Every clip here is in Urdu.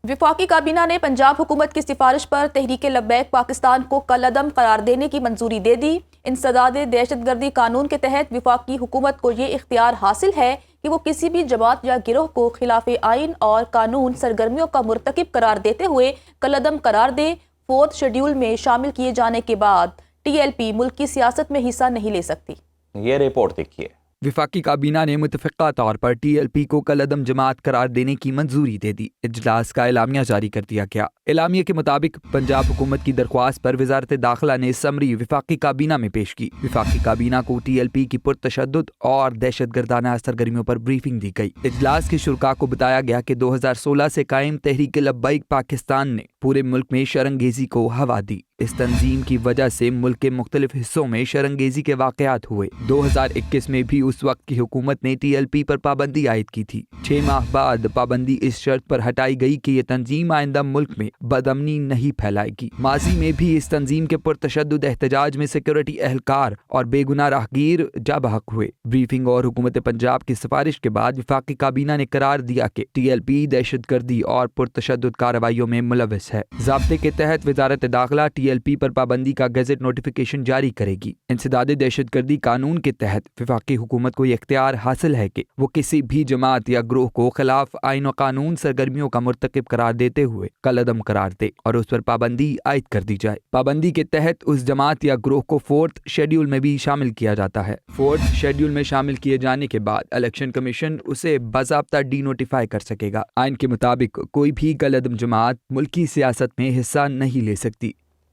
وفاقی کابینہ نے پنجاب حکومت کی سفارش پر تحریک لبیک پاکستان کو کالعدم قرار دینے کی منظوری دے دی۔ انسداد دہشت گردی قانون کے تحت وفاقی حکومت کو یہ اختیار حاصل ہے کہ وہ کسی بھی جماعت یا گروہ کو خلاف آئین اور قانون سرگرمیوں کا مرتکب قرار دیتے ہوئے کالعدم قرار دے۔ 4 شیڈول میں شامل کیے جانے کے بعد ٹی ایل پی ملک کی سیاست میں حصہ نہیں لے سکتی۔ یہ رپورٹ دیکھیے۔ وفاقی کابینہ نے متفقہ طور پر ٹی ایل پی کو کالعدم جماعت قرار دینے کی منظوری دے دی۔ اجلاس کا اعلامیہ جاری کر دیا گیا۔ اعلامیہ کے مطابق پنجاب حکومت کی درخواست پر وزارت داخلہ نے سمری وفاقی کابینہ میں پیش کی۔ وفاقی کابینہ کو ٹی ایل پی کی پرتشدد اور دہشت گردانہ سرگرمیوں پر بریفنگ دی گئی۔ اجلاس کے شرکاء کو بتایا گیا کہ 2016 سے قائم تحریک لبیک پاکستان نے پورے ملک میں شرنگیزی کو ہوا دی۔ اس تنظیم کی وجہ سے ملک کے مختلف حصوں میں شرنگیزی کے واقعات ہوئے۔ 2021 میں بھی اس وقت کی حکومت نے ٹی ایل پی پر پابندی عائد کی تھی۔ 6 ماہ بعد پابندی اس شرط پر ہٹائی گئی کہ یہ تنظیم آئندہ ملک میں بدامنی نہیں پھیلائے گی۔ ماضی میں بھی اس تنظیم کے پرتشدد احتجاج میں سیکورٹی اہلکار اور بے گناہ راہگیر جاں بحق ہوئے۔ بریفنگ اور حکومت پنجاب کی سفارش کے بعد وفاقی کابینہ نے قرار دیا کہ ٹی ایل پی دہشت گردی اور پرتشدد کارروائیوں میں ملوث ہے۔ ضابطے کے تحت وزارت داخلہ ٹی ایل پی پر پابندی کا گیزٹ نوٹیفیکیشن جاری کرے گی۔ انسداد دہشت گردی قانون کے تحت وفاقی حکومت کو یہ اختیار حاصل ہے کہ وہ کسی بھی جماعت یا گروہ کو خلاف آئین و قانون سرگرمیوں کا مرتکب قرار دیتے ہوئے کالعدم قرار دے اور اس پر پابندی عائد کر دی جائے۔ پابندی کے تحت اس جماعت یا گروہ کو 4 شیڈول میں بھی شامل کیا جاتا ہے۔ 4 شیڈول میں شامل کیے جانے کے بعد الیکشن کمیشن اسے باضابطہ ڈی نوٹیفائی کر سکے گا۔ آئین کے مطابق کوئی بھی کالعدم جماعت ملکی سیاست میں حصہ نہیں لے سکتی۔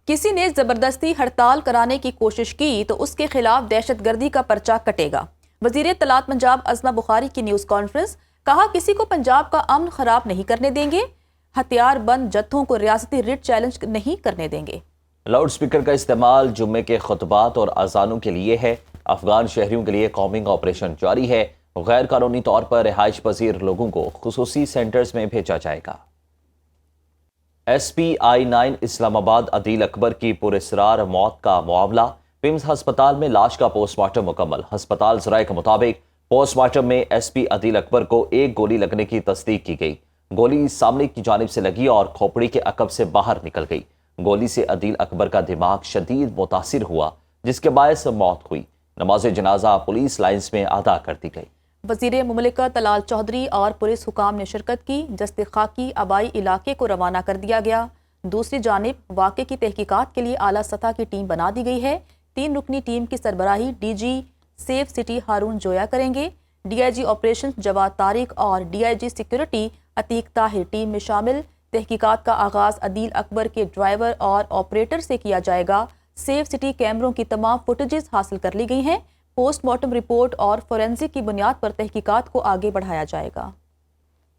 کسی نے زبردستی ہڑتال کرانے کی کوشش کی تو اس کے خلاف دہشت گردی کا پرچہ کٹے گا۔ وزیر اطلاعات پنجاب عظمہ بخاری کی نیوز کانفرنس، کہا کسی کو پنجاب کا امن خراب نہیں کرنے دیں گے، ہتھیار بند جتھوں کو ریاستی ریٹ چیلنج نہیں کرنے دیں گے۔ لاؤڈ سپیکر کا استعمال جمعے کے خطبات اور اذانوں کے لیے ہے۔ افغان شہریوں کے لیے کامنگ آپریشن جاری ہے۔ غیر قانونی طور پر رہائش پذیر لوگوں کو خصوصی سینٹرز میں بھیجا جائے گا۔ ایس پی آئی 9 اسلام آباد عدیل اکبر کی پراسرار موت کا معاملہ، پمز ہسپتال میں لاش کا پوسٹ مارٹم مکمل۔ ہسپتال ذرائع کے مطابق پوسٹ مارٹم میں ایس پی عدیل اکبر کو 1 گولی لگنے کی تصدیق کی گئی۔ گولی سامنے کی جانب سے لگی اور کھوپڑی کے عقب سے باہر نکل گئی۔ گولی سے عدیل اکبر کا دماغ شدید متاثر ہوا، جس کے باعث موت ہوئی۔ نماز جنازہ پولیس لائنز میں ادا کر دی گئی۔ وزیر مملکت طلال چودھری اور پولیس حکام نے شرکت کی۔ جسد خاکی آبائی علاقے کو روانہ کر دیا گیا۔ دوسری جانب واقعے کی تحقیقات کے لیے اعلیٰ سطح کی ٹیم بنا دی گئی ہے۔ 3 رکنی ٹیم کی سربراہی D G safe city Haroon Joya کریں گے۔ D I G operation Jawad Tariq اور D I G security Atiq Tahir team میں شامل۔ تحقیقات کا آغاز عدیل اکبر کے ڈرائیور اور آپریٹر سے کیا جائے گا۔ سیف سٹی کیمروں کی تمام فوٹیجز حاصل کر لی گئی ہیں۔ پوسٹ مارٹم رپورٹ اور فورینزک کی بنیاد پر تحقیقات کو آگے بڑھایا جائے گا۔